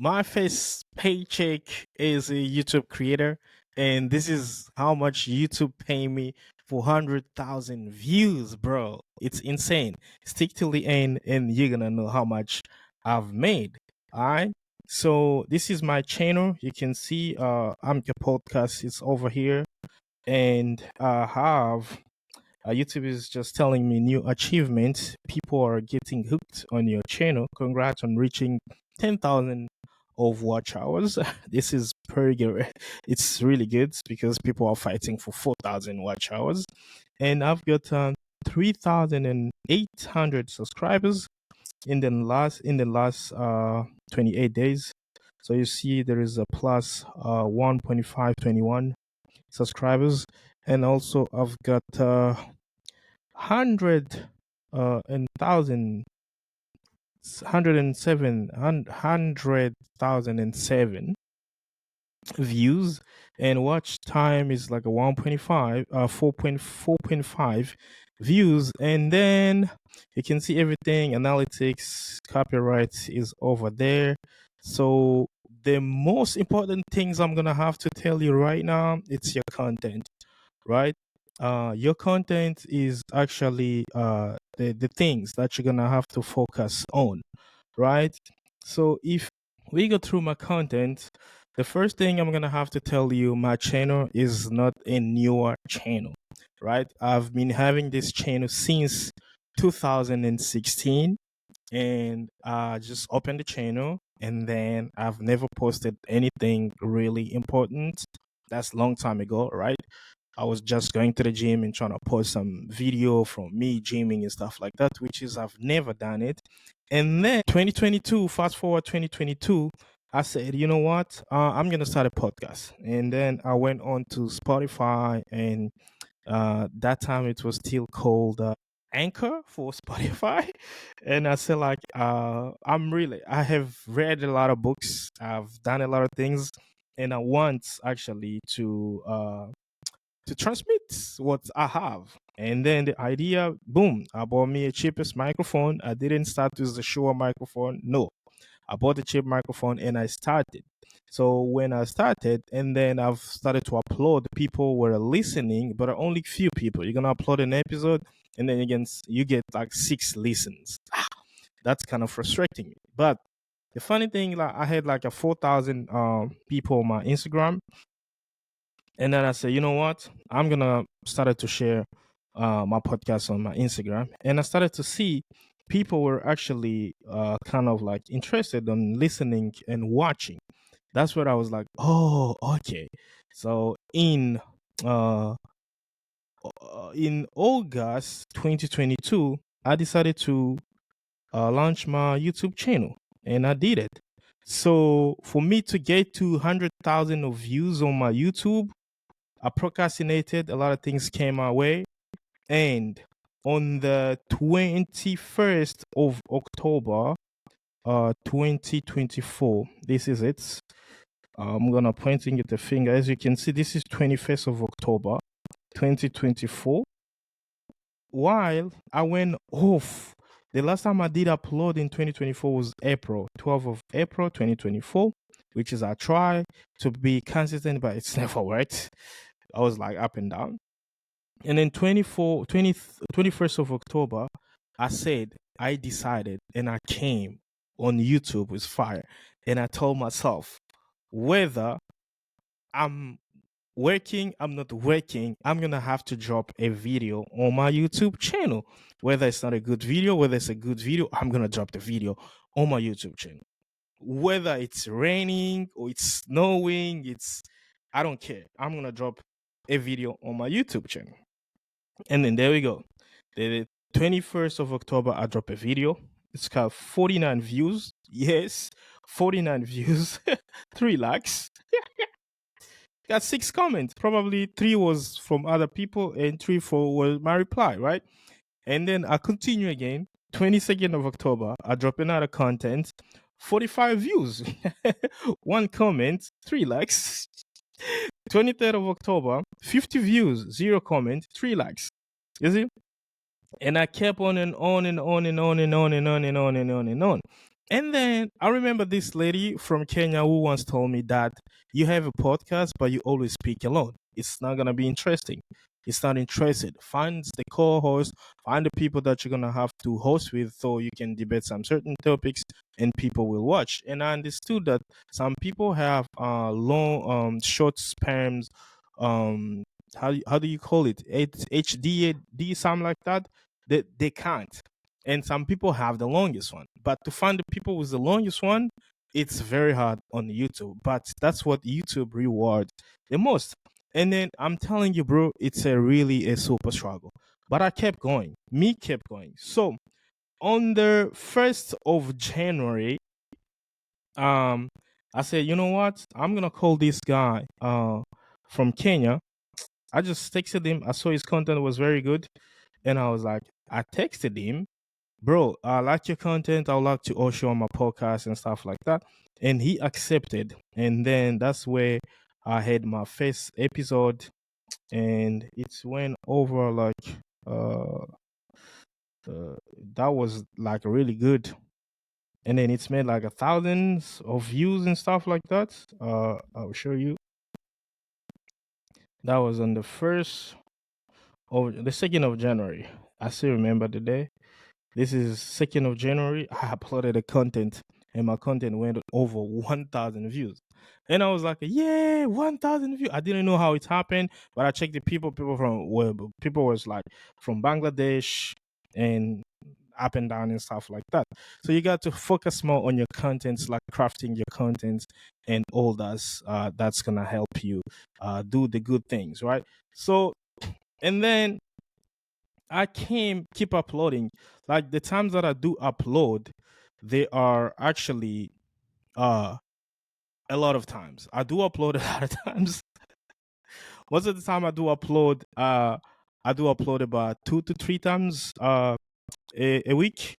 My face Paycheck is a YouTube creator, and this is how much YouTube pay me for 100,000 views, bro. It's insane. Stick till the end, and you're gonna know how much I've made. All right. So this is my channel. You can see AMKA Podcast is over here, and I have YouTube is just telling me new achievements. People are getting hooked on your channel. Congrats on reaching 10,000 of watch hours. This is pretty good. It's really good because people are fighting for 4,000 watch hours. And I've got 3,800 subscribers in the last 28 days. So you see there is a plus 1.521 subscribers, and also I've got hundred and thousand 107 views, and watch time is like a 1.5 4.5 views. And then you can see everything, analytics, copyright is over there. So the most important things I'm gonna have to tell you right now, it's your content, right? Your content is actually the things that you're gonna have to focus on, right? So if we go through my content, the first thing I'm gonna have to tell you, my channel is not a newer channel, right? I've been having this channel since 2016, and I just opened the channel, and then I've never posted anything really important. That's a long time ago, right? I was just going to the gym and trying to post some video from me gymming and stuff like that, which is I've never done it. And then 2022, fast forward 2022, I said, you know what? I'm gonna start a podcast. And then I went on to Spotify, and that time it was still called Anchor for Spotify. And I said, like, I have read a lot of books, I've done a lot of things, and I want actually to transmit what I have. And then the idea, boom, I bought me a cheapest microphone. I didn't start with the Shure microphone. No, I bought a cheap microphone and I started. So when I started, and then I've started to upload, people were listening, but only few people. You're gonna upload an episode, and then you get like 6 listens. That's kind of frustrating me. But the funny thing, like I had like a 4,000 people on my Instagram, and then I said, you know what? I'm gonna started to share my podcast on my Instagram, and I started to see people were actually kind of like interested in listening and watching. That's where I was like, oh, okay. So uh, in August 2022, I decided to launch my YouTube channel, and I did it. So for me to get to 100,000 of views on my YouTube, I procrastinated. A lot of things came my way. And on the 21st of October, 2024, this is it. I'm going to pointing at the finger. As you can see, this is 21st of October, 2024. While I went off, the last time I did upload in 2024 was April, 12th of April, 2024, which is I try to be consistent, but it's never worked. I was like up and down. And then 21st of October, I decided, and I came on YouTube with fire. And I told myself, whether I'm working, I'm not working, I'm going to have to drop a video on my YouTube channel. Whether it's not a good video, whether it's a good video, I'm going to drop the video on my YouTube channel. Whether it's raining or it's snowing, I don't care. I'm going to drop a video on my YouTube channel. And then there we go. The 21st of October, I drop a video. It's got 49 views. Yes, 49 views, 3 likes. Got 6 comments. Probably 3 was from other people and 3 was my reply, right? And then I continue again. 22nd of October, I drop another content. 45 views, 1 comment, 3 likes. 23rd of October, 50 views, 0 comment, 3 likes. You see? And I kept on and on and on and on and on and on and on and on and on. And then I remember this lady from Kenya who once told me that you have a podcast, but you always speak alone. It's not gonna be interesting. It's not interested. Find the co-host, find the people that you're gonna have to host with, so you can debate some certain topics, and people will watch. And I understood that some people have long, short spans. How do you call it? It's HDD, something like that. They can't, and some people have the longest one, but to find the people with the longest one, it's very hard on YouTube, but that's what YouTube rewards the most. And then I'm telling you, bro, it's a super struggle, but I kept going, me kept going. So on the 1st of January, um I said, you know what, I'm gonna call this guy from Kenya. I just texted him. I saw his content was very good, and I was like, I texted him, bro, I like your content. I would like to also on my podcast and stuff like that. And he accepted. And then that's where I had my first episode, and it went over like uh, that was like really good. And then it's made like a thousands of views and stuff like that. I'll show you. That was on the 2nd of January. I still remember the day. This is 2nd of January. I uploaded the content, and my content went over 1,000 views. And I was like, yeah, 1,000 views. I didn't know how it happened, but I checked the people was like from Bangladesh and up and down and stuff like that. So you got to focus more on your contents, like crafting your contents and all that's gonna help you do the good things, right? So, and then I can keep uploading. Like the times that I do upload, they are actually uh a lot of times. I do upload a lot of times. Most of the time I do upload about 2 to 3 times a week,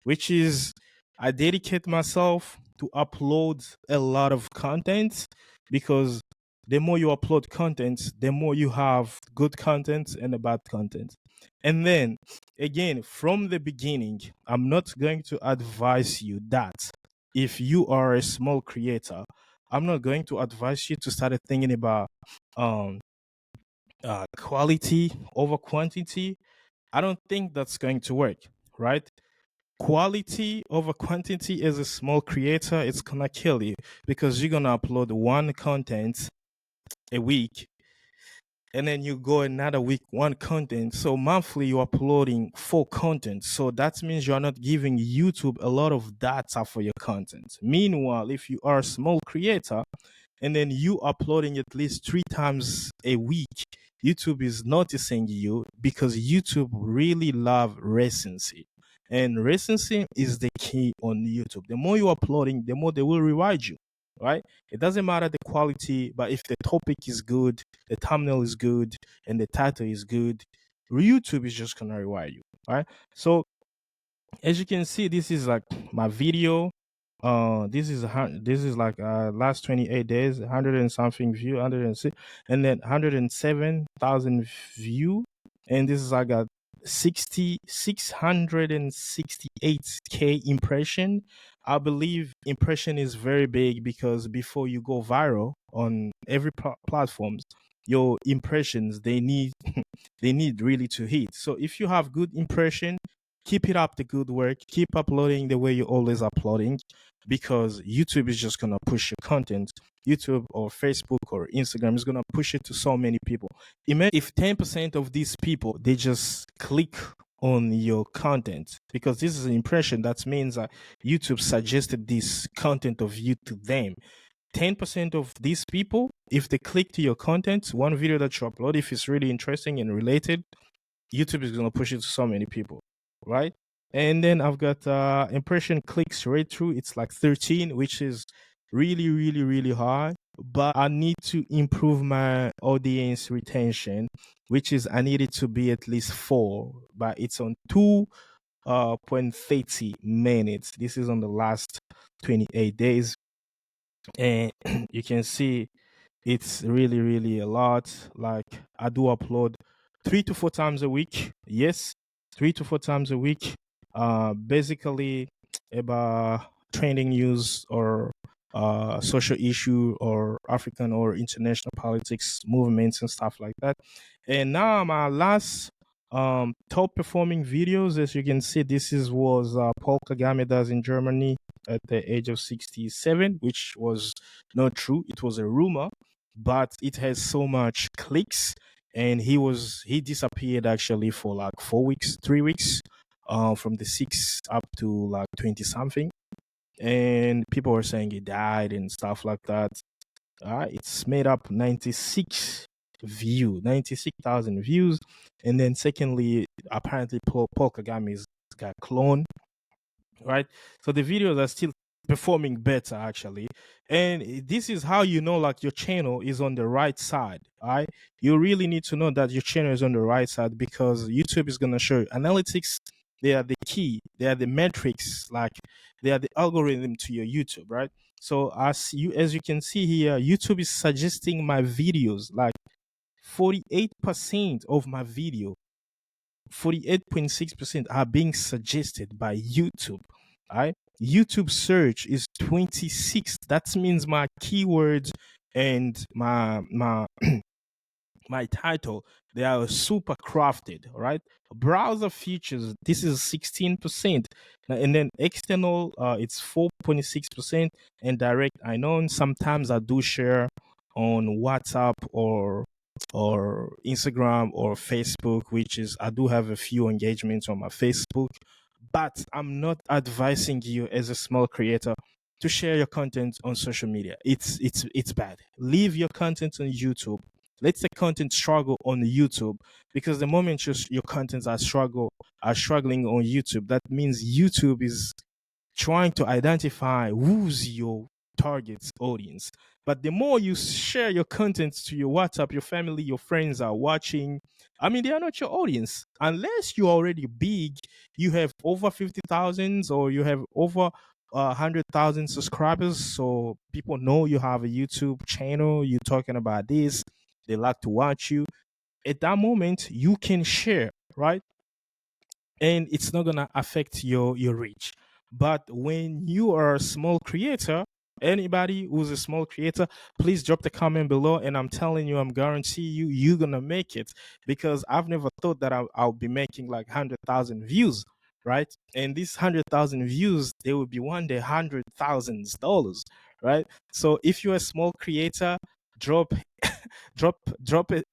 which is I dedicate myself to upload a lot of content, because the more you upload content, the more you have good content and a bad content. And then again, from the beginning, I'm not going to advise you that if you are a small creator, I'm not going to advise you to start thinking about um quality over quantity. I don't think that's going to work, right? Quality over quantity as a small creator, it's gonna kill you, because you're gonna upload one content a week, and then you go another week one content. So monthly you're uploading 4 content. So that means you're not giving YouTube a lot of data for your content. Meanwhile, if you are a small creator and then you uploading at least 3 times a week, YouTube is noticing you, because YouTube really love recency. And recency is the key on YouTube. The more you're uploading, the more they will reward you, right? It doesn't matter the quality, but if the topic is good, the thumbnail is good, and the title is good, YouTube is just gonna reward you, right? So as you can see, this is like my video. This is like last 28 days, 100 and something view, 106, and then 107,000 view, and this is, I got 668k impression. I believe impression is very big, because before you go viral on every platforms, your impressions, they need they need really to hit. So if you have good impression, keep it up the good work, keep uploading the way you're always uploading, because YouTube is just gonna push your content. YouTube or Facebook or Instagram is gonna push it to so many people. Imagine if 10% of these people, they just click on your content, because this is an impression. That means that YouTube suggested this content of you to them. 10% of these people, if they click to your content, one video that you upload, if it's really interesting and related, YouTube is going to push it to so many people, right? And then I've got impression clicks right through. It's like 13, which is really, really, really high. But I need to improve my audience retention, which is I need it to be at least 4, but it's on 2.30 minutes. This is on the last 28 days. And you can see it's really, really a lot. Like I do upload 3 to 4 times a week. Yes, 3 to 4 times a week. Basically about trending news or social issue or African or international politics movements and stuff like that. And now my last top performing videos, as you can see, this is was Paul Kagame does in Germany at the age of 67, which was not true. It was a rumor, but it has so much clicks. And he disappeared actually for like 4 weeks, 3 weeks, from the 6 up to like 20 something. And people were saying he died and stuff like that. It's made up 96,000 views. And then secondly, apparently Paul Kagame's got cloned, right? So the videos are still performing better actually. And this is how you know like your channel is on the right side, all right? You really need to know that your channel is on the right side because YouTube is going to show you analytics. They are the key, they are the metrics, like they are the algorithm to your YouTube, right? So as you can see here, YouTube is suggesting my videos, like 48% of my video, 48.6% are being suggested by YouTube. Right? YouTube search is 26. That means my keywords and my my title, they are super crafted. All right? Browser features, this is 16%. And then external, it's 4.6%. And direct, I know sometimes I do share on WhatsApp or Instagram or Facebook, which is I do have a few engagements on my Facebook, but I'm not advising you as a small creator to share your content on social media. It's bad. Leave your content on YouTube. Let the content struggle on YouTube, because the moment your contents are struggling on YouTube, that means YouTube is trying to identify who's your target audience. But the more you share your content to your WhatsApp, your family, your friends are watching. I mean, they are not your audience unless you're already big. You have over 50,000 or you have over 100,000 subscribers. So people know you have a YouTube channel. You're talking about this. They like to watch you. At that moment, you can share, right? And it's not gonna affect your reach. But when you are a small creator, anybody who's a small creator, please drop the comment below. And I'm telling you, I'm guarantee you're gonna make it, because I've never thought that I'll be making like 100,000 views, right? And these 100,000 views, they will be one day $100,000, right? So if you're a small creator, drop drop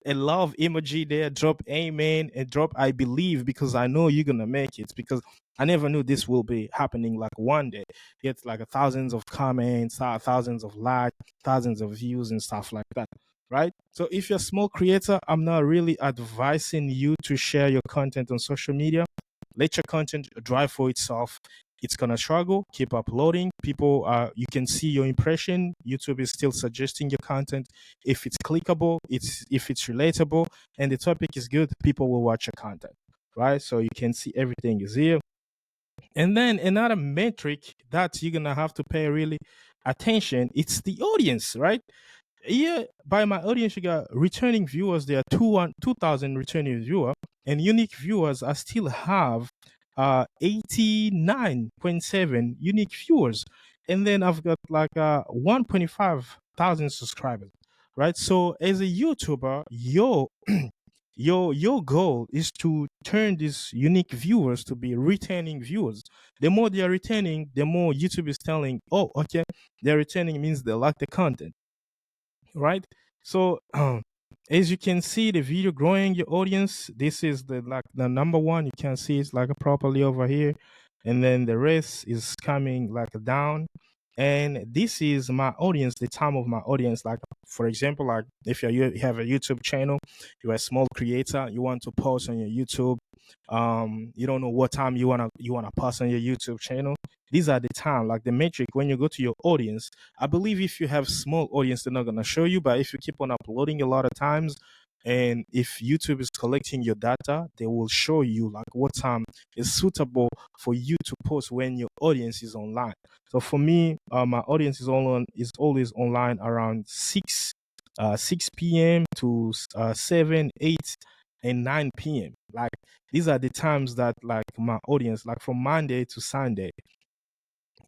a love emoji there, drop amen, and drop I believe, because I know you're gonna make it, because I never knew this will be happening. Like one day get like thousands of comments, thousands of likes, thousands of views and stuff like that, right? So if you're a small creator, I'm not really advising you to share your content on social media. Let your content drive for itself. It's gonna struggle. Keep uploading. People, you can see your impression. YouTube is still suggesting your content. If it's clickable, if it's relatable, and the topic is good, people will watch your content, right? So you can see everything is here. And then another metric that you're gonna have to pay really attention, it's the audience, right? Yeah, by my audience, you got returning viewers. There are 2,000 returning viewers, and unique viewers. I still have 89.7 unique viewers, and then I've got like 1.5 thousand subscribers. Right. So as a YouTuber, your goal is to turn these unique viewers to be returning viewers. The more they are returning, the more YouTube is telling, oh, okay, they're returning means they like the content, right? So as you can see the video growing your audience, this is the number one. You can see it's like properly over here, and then the rest is coming like down. And this is my audience, the time of my audience. Like for example, like if you have a YouTube channel, you're a small creator, you want to post on your YouTube, you don't know what time you wanna post on your YouTube channel. These are the time, like the metric when you go to your audience. I believe if you have small audience, they're not gonna show you, but if you keep on uploading a lot of times, and if YouTube is collecting your data, they will show you like what time is suitable for you to post when your audience is online. So for me, my audience is always online around 6 p.m. to 7, 8, and 9 p.m. Like these are the times that like my audience, like from Monday to Sunday,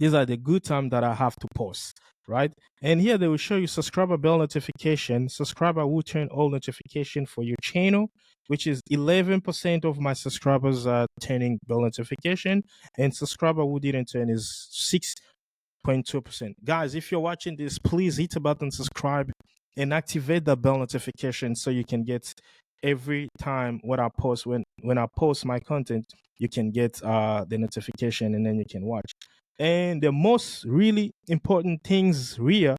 These are the good time that I have to post, right? And here they will show you subscriber bell notification. Subscriber will turn all notification for your channel, which is 11% of my subscribers are turning bell notification, and subscriber who didn't turn is 6.2%. Guys, if you're watching this, please hit the button subscribe and activate the bell notification so you can get every time what I post. When I post my content, you can get the notification and then you can watch. And the most really important things here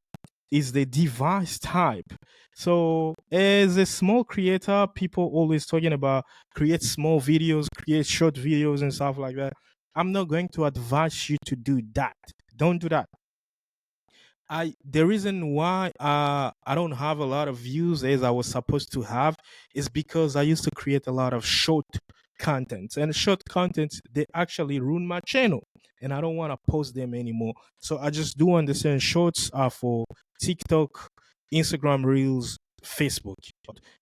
is the device type. So as a small creator, people always talking about create small videos, create short videos and stuff like that. I'm not going to advise you to do that. Don't do that. The reason why I don't have a lot of views as I was supposed to have is because I used to create a lot of short content, and short content they actually ruin my channel, and I don't want to post them anymore. So I just do understand shorts are for TikTok, Instagram Reels, Facebook.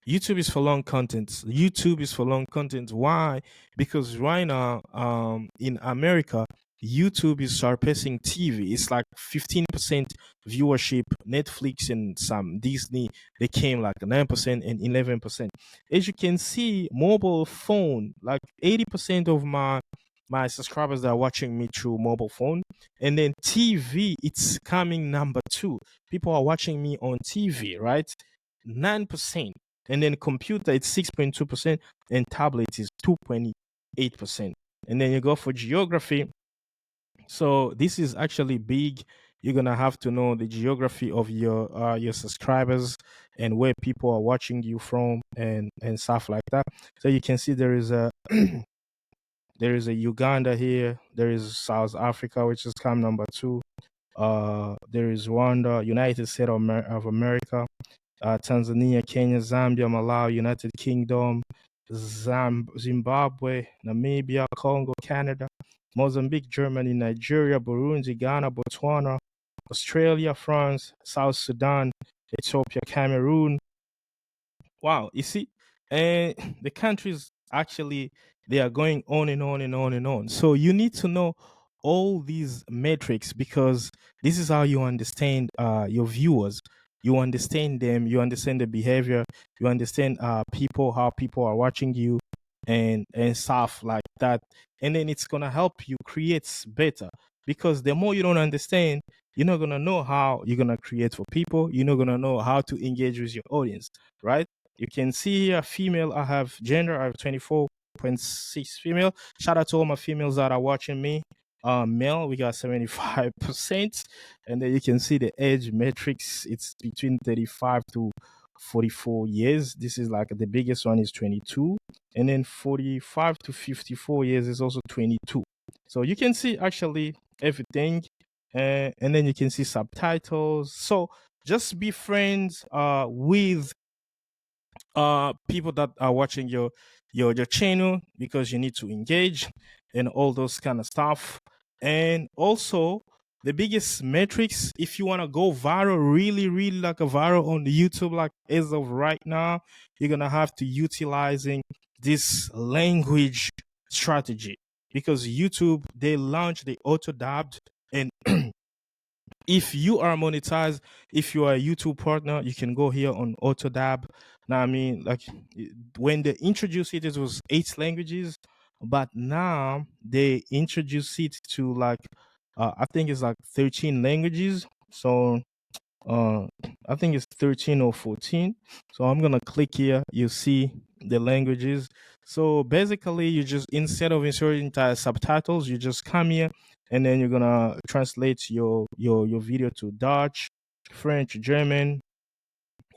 YouTube is for long content. YouTube is for long content. Why? Because right now, in America, YouTube is surpassing TV. It's like 15% viewership. Netflix and some Disney, they came like 9% and 11%. As you can see, mobile phone, like 80% of my subscribers that are watching me through mobile phone. And then TV, it's coming number 2. People are watching me on TV, right? 9%. And then computer, it's 6.2%, and tablet is 2.8%. And then you go for geography. So this is actually big. You're gonna have to know the geography of your subscribers and where people are watching you from and stuff like that. So you can see there is a there is a Uganda here. There is South Africa, which is come number 2. There is Rwanda, United States of America, Tanzania, Kenya, Zambia, Malawi, United Kingdom, Zimbabwe, Namibia, Congo, Canada, Mozambique, Germany, Nigeria, Burundi, Ghana, Botswana, Australia, France, South Sudan, Ethiopia, Cameroon. Wow, you see, and the countries actually they are going on and on and on and on. So you need to know all these metrics because this is how you understand your viewers. You understand them. You understand the behavior. You understand people, how people are watching you, and stuff like that. And then it's gonna help you create better because the more you don't understand, you're not gonna know how you're gonna create for people. You're not gonna know how to engage with your audience, right? You can see here female. I have gender. I have 24.6 female. Shout out to all my females that are watching me. Male, we got 75%. And then you can see the age metrics. It's between 35 to 44 years. This is like the biggest one is 22. And then 45 to 54 years is also 22. So you can see actually everything. And then you can see subtitles. So just be friends with people that are watching your channel because you need to engage and all those kind of stuff. And also the biggest metrics, if you want to go viral, really like a viral on YouTube, like as of right now, you're gonna have to utilizing this language strategy because YouTube they launched the auto dubbed. And if you are monetized, if you are a YouTube partner, you can go here on AutoDab. Now, I mean, like when they introduced it, it was 8 languages, but now they introduce it to like, I think it's like 13 languages. So uh I think it's 13 or 14. So I'm gonna click here, you see the languages. So basically you just instead of inserting subtitles, you just come here and then you're gonna translate your video to Dutch, French, German,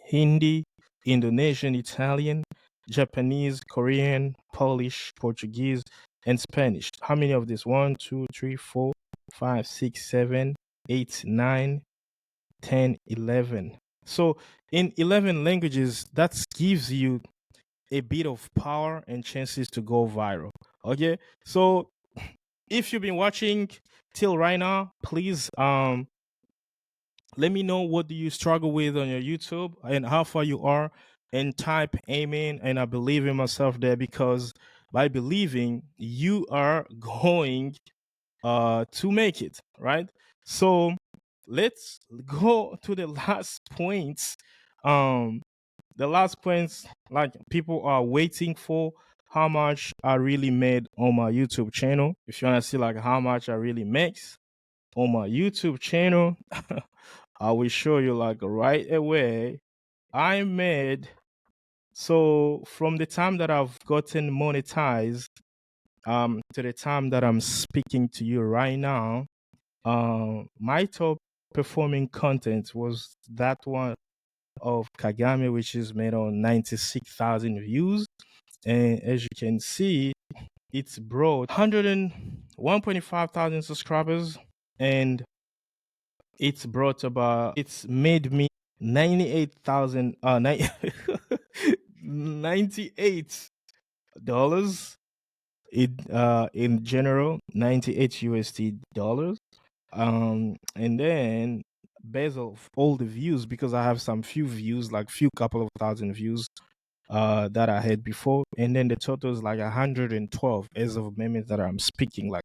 Hindi, Indonesian, Italian, Japanese, Korean, Polish, Portuguese, and Spanish. How many of this? 1, 2, 3, 4, 5, 6, 7, 8, 9, 10, 11. So in 11 languages, that gives you a bit of power and chances to go viral. Okay. So if you've been watching till right now, please let me know what do you struggle with on your YouTube and how far you are, and type amen, and I believe in myself there because by believing you are going to make it, right? So let's go to the last points. Um, the last points, like people are waiting for how much I really made on my YouTube channel. If you want to see like how much I really makes on my YouTube channel, I will show you like right away. I made, so from the time that I've gotten monetized to the time that I'm speaking to you right now, my top performing content was that one of Kagame, which is made on 96,000 views. And as you can see, it's brought 101.5 thousand subscribers, and it's made me 98,000 $98 in general, 98 USD dollars. And then based off all the views, because I have some few views, like few couple of thousand views that I had before, and then the total is like 112 as of moment that I'm speaking like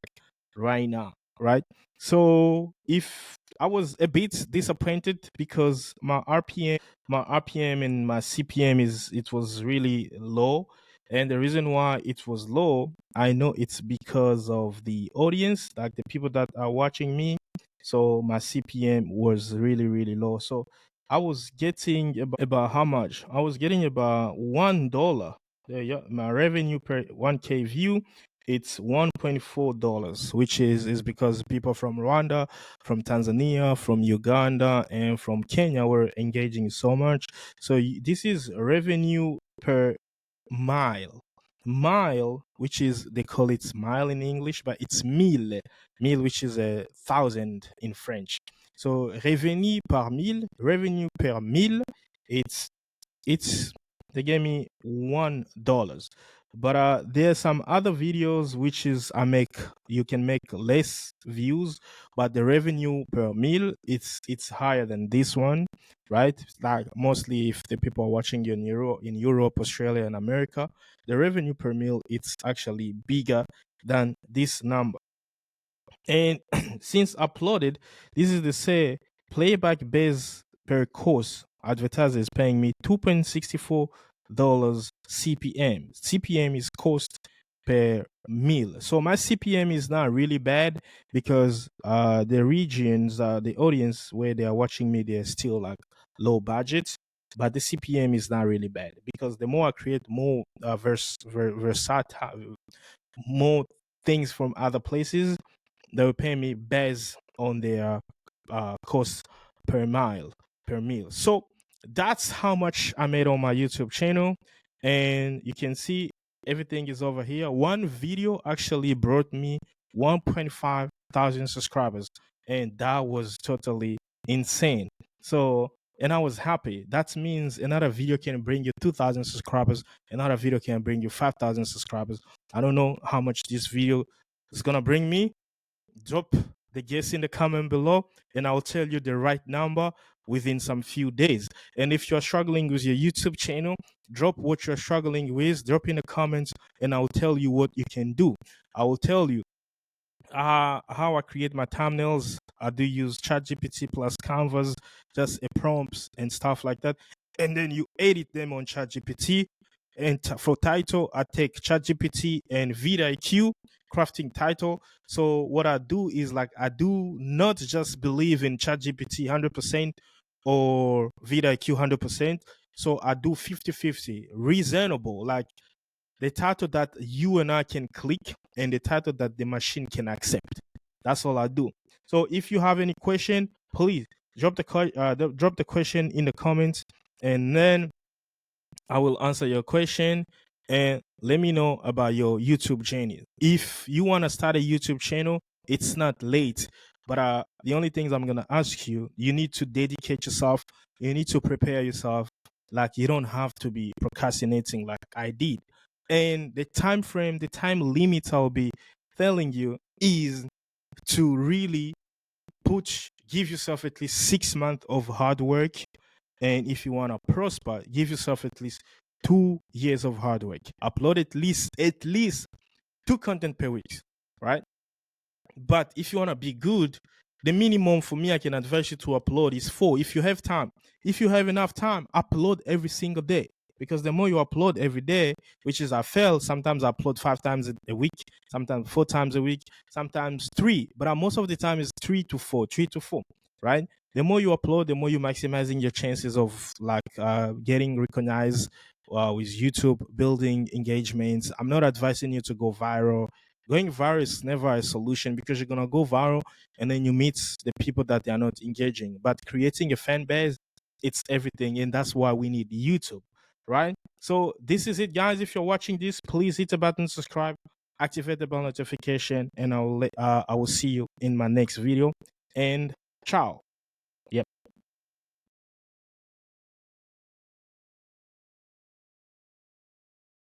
right now, right? So if I was a bit disappointed because my RPM and my CPM it was really low, and the reason why it was low, I know it's because of the audience, like the people that are watching me. So my CPM was really really low. So I was getting about how much? I was getting about $1. Yeah, my revenue per 1K view, it's $1.4, which is because people from Rwanda, from Tanzania, from Uganda, and from Kenya were engaging so much. So this is revenue per mile. Mile, which is, they call it mile in English, but it's mille. Mille, which is 1,000 in French. So revenue per mille, it's it's they gave me $1. But there's some other videos which is you can make less views, but the revenue per meal it's higher than this one, right? Like mostly if the people are watching you in Europe, Australia, and America, the revenue per meal it's actually bigger than this number. And since uploaded, this is the say playback base per course. Advertiser is paying me $2.64 CPM. CPM is cost per meal. So my CPM is not really bad because the regions, the audience where they are watching me, they're still like low budget. But the CPM is not really bad because the more I create more versatile, more things from other places, they will pay me based on their cost per mile per meal. So that's how much I made on my YouTube channel, and you can see everything is over here. One video actually brought me 1.5 thousand subscribers, and that was totally insane. So, and I was happy. That means another video can bring you 2,000 subscribers, another video can bring you 5,000 subscribers. I don't know how much this video is gonna bring me. Drop the guess in the comment below, and I'll tell you the right number within some few days. And if you're struggling with your YouTube channel, drop what you're struggling with, drop in the comments, and I'll tell you what you can do. I will tell you how I create my thumbnails. I do use ChatGPT plus Canvas, just a prompts and stuff like that. And then you edit them on ChatGPT. And for title, I take ChatGPT and vidIQ, crafting title. So what I do is like I do not just believe in ChatGPT 100% or vidIQ 100%. So I do 50-50, reasonable, like the title that you and I can click and the title that the machine can accept. That's all I do. So if you have any question, please drop the question in the comments, and then I will answer your question, and let me know about your YouTube channel. If you want to start a YouTube channel, it's not late. But the only things I'm gonna ask you, you need to dedicate yourself. You need to prepare yourself. Like you don't have to be procrastinating like I did. And the time frame, the time limit I'll be telling you is to really give yourself at least 6 months of hard work. And if you want to prosper, give yourself at least 2 years of hard work. Upload at least two content per week, right? But if you want to be good, the minimum for me I can advise you to upload is 4 if you have time. If you have enough time, upload every single day. Because the more you upload every day, which is I fail, sometimes I upload 5 times a week, sometimes 4 times a week, sometimes 3. But most of the time is 3 to 4, right? The more you upload, the more you're maximizing your chances of like getting recognized with YouTube, building engagements. I'm not advising you to go viral. Going viral is never a solution because you're gonna go viral and then you meet the people that they are not engaging. But creating a fan base, it's everything, and that's why we need YouTube, right? So this is it, guys. If you're watching this, please hit the button, subscribe, activate the bell notification, and I will see you in my next video. And ciao.